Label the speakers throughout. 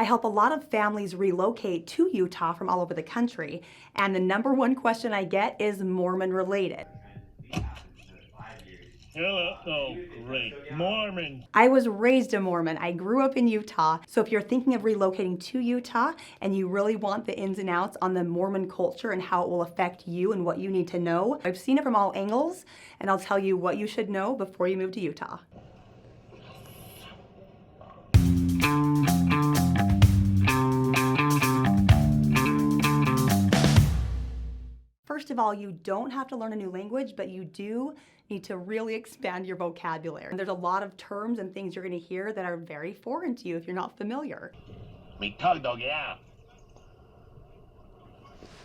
Speaker 1: I help a lot of families relocate to Utah from all over the country, and the number one question I get is Mormon related.
Speaker 2: Hello. Oh, great. Mormon.
Speaker 1: I was raised a Mormon. I grew up in Utah. So if you're thinking of relocating to Utah and you really want the ins and outs on the Mormon culture and how it will affect you and what you need to know, I've seen it from all angles, and I'll tell you what you should know before you move to Utah. First of all, you don't have to learn a new language, but you do need to really expand your vocabulary. There's a lot of terms and things you're going to hear that are very foreign to you if you're not familiar.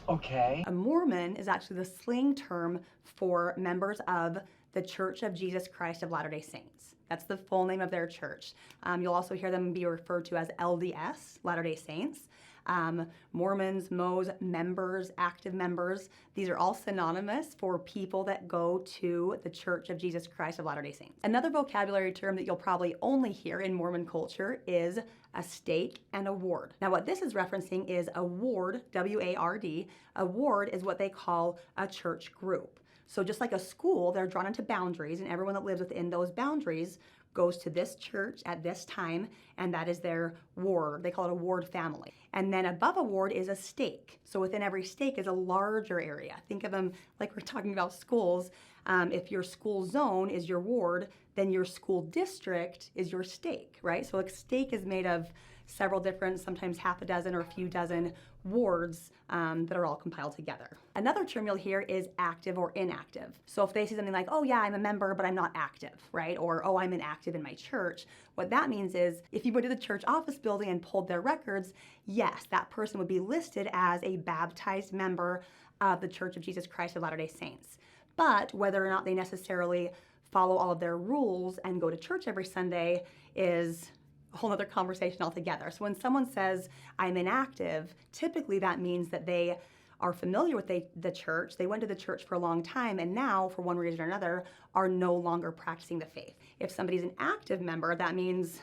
Speaker 3: Okay.
Speaker 1: A Mormon is actually the slang term for members of the Church of Jesus Christ of Latter-day Saints. That's the full name of their church. You'll also hear them be referred to as LDS, Latter-day Saints. Mormons, Mo's, members, active members, these are all synonymous for people that go to the Church of Jesus Christ of Latter-day Saints. Another vocabulary term that you'll probably only hear in Mormon culture is a stake and a ward. Now what this is referencing is a ward, W-A-R-D. A ward is what they call a church group. So just like a school, they're drawn into boundaries, and everyone that lives within those boundaries goes to this church at this time, and that is their ward. They call it a ward family. And then above a ward is a stake. So within every stake is a larger area. Think of them like we're talking about schools. If your school zone is your ward, then your school district is your stake, right? So a stake is made of several different, sometimes half a dozen or a few dozen wards that are all compiled together. Another term you'll hear is active or inactive. So if they say something like, oh yeah, I'm a member, but I'm not active, right? Or, oh, I'm inactive in my church. What that means is if you went to the church office building and pulled their records, yes, that person would be listed as a baptized member of the Church of Jesus Christ of Latter-day Saints. But whether or not they necessarily follow all of their rules and go to church every Sunday is a whole other conversation altogether. So when someone says, I'm inactive, typically that means that they are familiar with the church, they went to the church for a long time, and now, for one reason or another, are no longer practicing the faith. If somebody's an active member, that means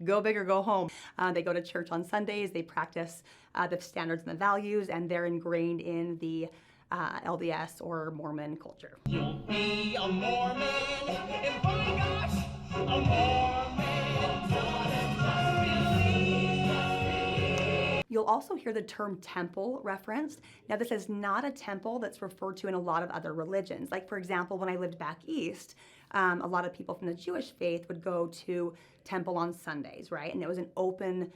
Speaker 1: go big or go home. They go to church on Sundays, they practice the standards and the values, and they're ingrained in the LDS or Mormon culture.
Speaker 2: You'll be a Mormon, and by gosh, a Mormon.
Speaker 1: You'll also hear the term temple referenced. Now this is not a temple that's referred to in a lot of other religions. Like for example, when I lived back east, a lot of people from the Jewish faith would go to temple on Sundays, right? And it was an open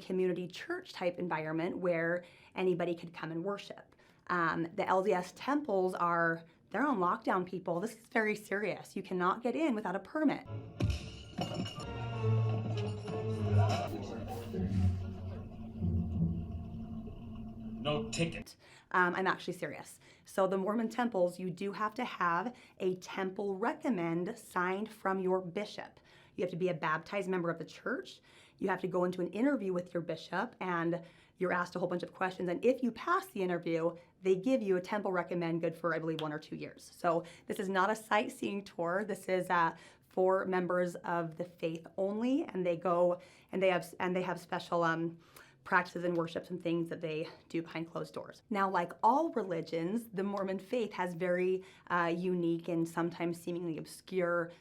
Speaker 1: community church type environment where anybody could come and worship. The LDS temples they're on lockdown, people. This is very serious. You cannot get in without a permit.
Speaker 2: No ticket.
Speaker 1: I'm actually serious. So the Mormon temples, you do have to have a temple recommend signed from your bishop. You have to be a baptized member of the church. You have to go into an interview with your bishop, and you're asked a whole bunch of questions. And if you pass the interview, they give you a temple recommend good for, I believe, 1 or 2 years. So this is not a sightseeing tour. This is for members of the faith only, and they go and they have special practices and worships and things that they do behind closed doors. Now, like all religions, the Mormon faith has very unique and sometimes seemingly obscure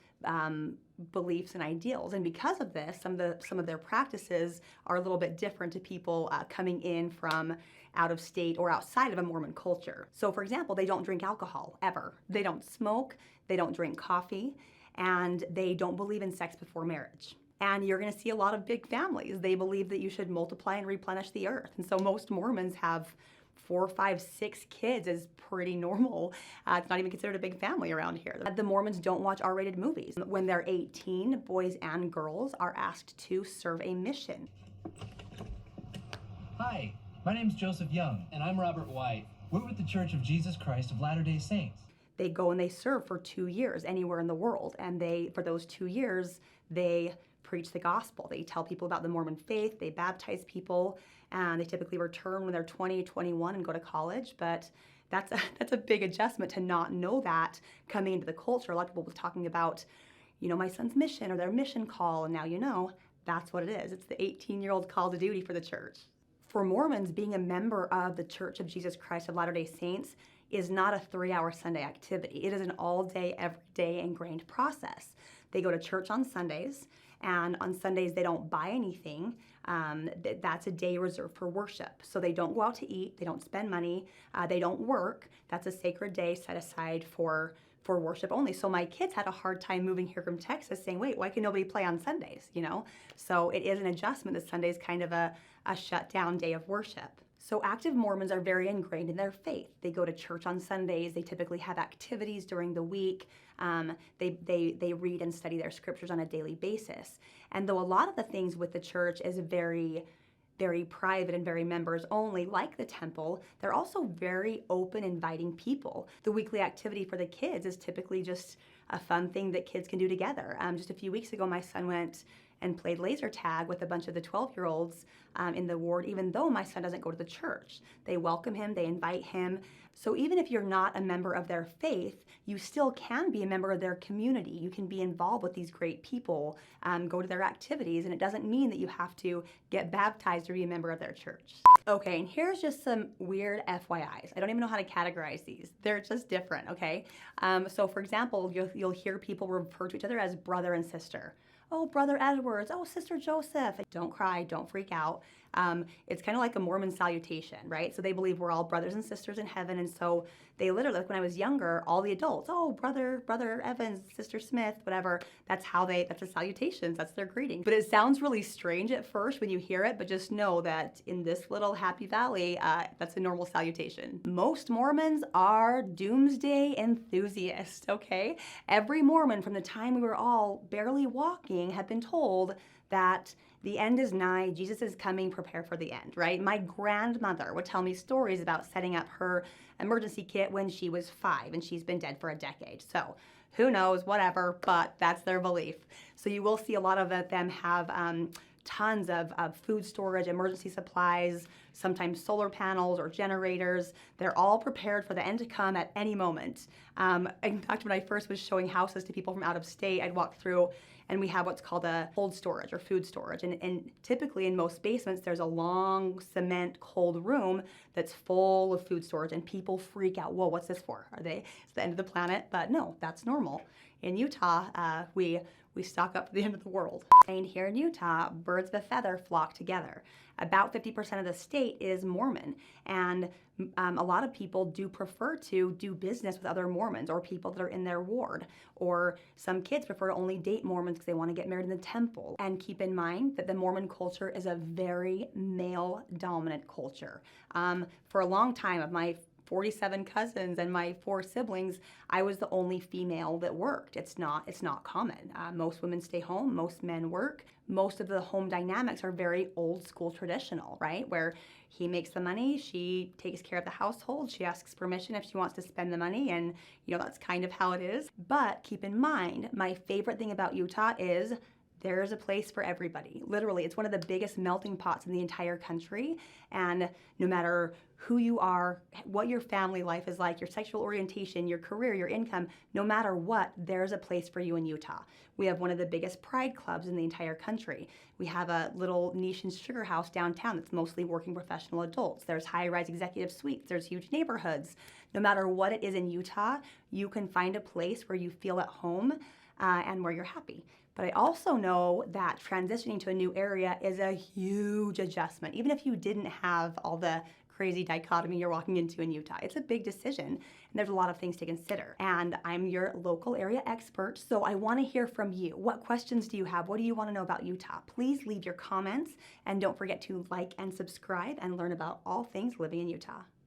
Speaker 1: beliefs and ideals, and because of this, some of their practices are a little bit different to people coming in from out of state or outside of a Mormon culture. So, for example, they don't drink alcohol ever. They don't smoke. They don't drink coffee, and they don't believe in sex before marriage. And you're going to see a lot of big families. They believe that you should multiply and replenish the earth. And so most Mormons have 4, 5, 6 kids is pretty normal. It's not even considered a big family around here. The Mormons don't watch R-rated movies. When they're 18, boys and girls are asked to serve a mission.
Speaker 4: Hi, my name's Joseph Young. And I'm Robert White. We're with the Church of Jesus Christ of Latter-day Saints.
Speaker 1: They go and they serve for 2 years anywhere in the world. And for those 2 years, they preach the gospel. They tell people about the Mormon faith, they baptize people, and they typically return when they're 20, 21 and go to college. But that's a big adjustment to not know that coming into the culture. A lot of people were talking about, my son's mission or their mission call, and now you know that's what it is. It's the 18-year-old call to duty for the church. For Mormons, being a member of the Church of Jesus Christ of Latter-day Saints is not a 3-hour Sunday activity. It is an all-day, everyday ingrained process. They go to church on Sundays, and on Sundays they don't buy anything. That's a day reserved for worship. So they don't go out to eat, they don't spend money, they don't work. That's a sacred day set aside for worship only. So my kids had a hard time moving here from Texas saying, wait, why can nobody play on Sundays, you know? So it is an adjustment that Sunday is kind of a shut down day of worship. So active Mormons are very ingrained in their faith. They go to church on Sundays. They typically have activities during the week. They read and study their scriptures on a daily basis. And though a lot of the things with the church is very private and very members only, like the temple, they're also very open, inviting people. The weekly activity for the kids is typically just a fun thing that kids can do together. Just a few weeks ago, my son went and played laser tag with a bunch of the 12-year-olds in the ward, even though my son doesn't go to the church. They welcome him, they invite him. So even if you're not a member of their faith, you still can be a member of their community. You can be involved with these great people, go to their activities, and it doesn't mean that you have to get baptized or be a member of their church. Okay, and here's just some weird FYIs. I don't even know how to categorize these. They're just different, okay? So for example, you'll hear people refer to each other as brother and sister. Oh, Brother Edwards. Oh, Sister Joseph. Don't cry. Don't freak out. It's kind of like a Mormon salutation, right? So they believe we're all brothers and sisters in heaven. And so they literally, like when I was younger, all the adults, oh, Brother Evans, Sister Smith, whatever. That's the salutations. That's their greeting. But it sounds really strange at first when you hear it, but just know that in this little happy valley, that's a normal salutation. Most Mormons are doomsday enthusiasts, okay? Every Mormon from the time we were all barely walking had been told that the end is nigh, Jesus is coming, prepare for the end, right? My grandmother would tell me stories about setting up her emergency kit when she was 5, and she's been dead for a decade. So who knows, whatever, but that's their belief. So you will see a lot of them have tons of food storage, emergency supplies, sometimes solar panels or generators. They're all prepared for the end to come at any moment. In fact, when I first was showing houses to people from out of state, I'd walk through and we have what's called a cold storage or food storage. And typically in most basements, there's a long cement cold room that's full of food storage, and people freak out. Whoa, what's this for? It's the end of the planet? But no, that's normal. In Utah, we stock up for the end of the world. And here in Utah, birds of a feather flock together. About 50% of the state is Mormon, and a lot of people do prefer to do business with other Mormons or people that are in their ward, or some kids prefer to only date Mormons because they want to get married in the temple. And keep in mind that the Mormon culture is a very male-dominant culture. For a long time, of my 47 cousins and my 4 siblings, I was the only female that worked. It's not common. Most women stay home, most men work. Most of the home dynamics are very old school traditional, right? Where he makes the money, she takes care of the household, she asks permission if she wants to spend the money, and that's kind of how it is. But keep in mind, my favorite thing about Utah is there's a place for everybody. Literally, it's one of the biggest melting pots in the entire country. And no matter who you are, what your family life is like, your sexual orientation, your career, your income, no matter what, there's a place for you in Utah. We have one of the biggest pride clubs in the entire country. We have a little niche and sugar house downtown that's mostly working professional adults. There's high-rise executive suites. There's huge neighborhoods. No matter what it is in Utah, you can find a place where you feel at home and where you're happy. But I also know that transitioning to a new area is a huge adjustment. Even if you didn't have all the crazy dichotomy you're walking into in Utah, it's a big decision, and there's a lot of things to consider. And I'm your local area expert, so I want to hear from you. What questions do you have? What do you want to know about Utah? Please leave your comments, and don't forget to like and subscribe and learn about all things living in Utah.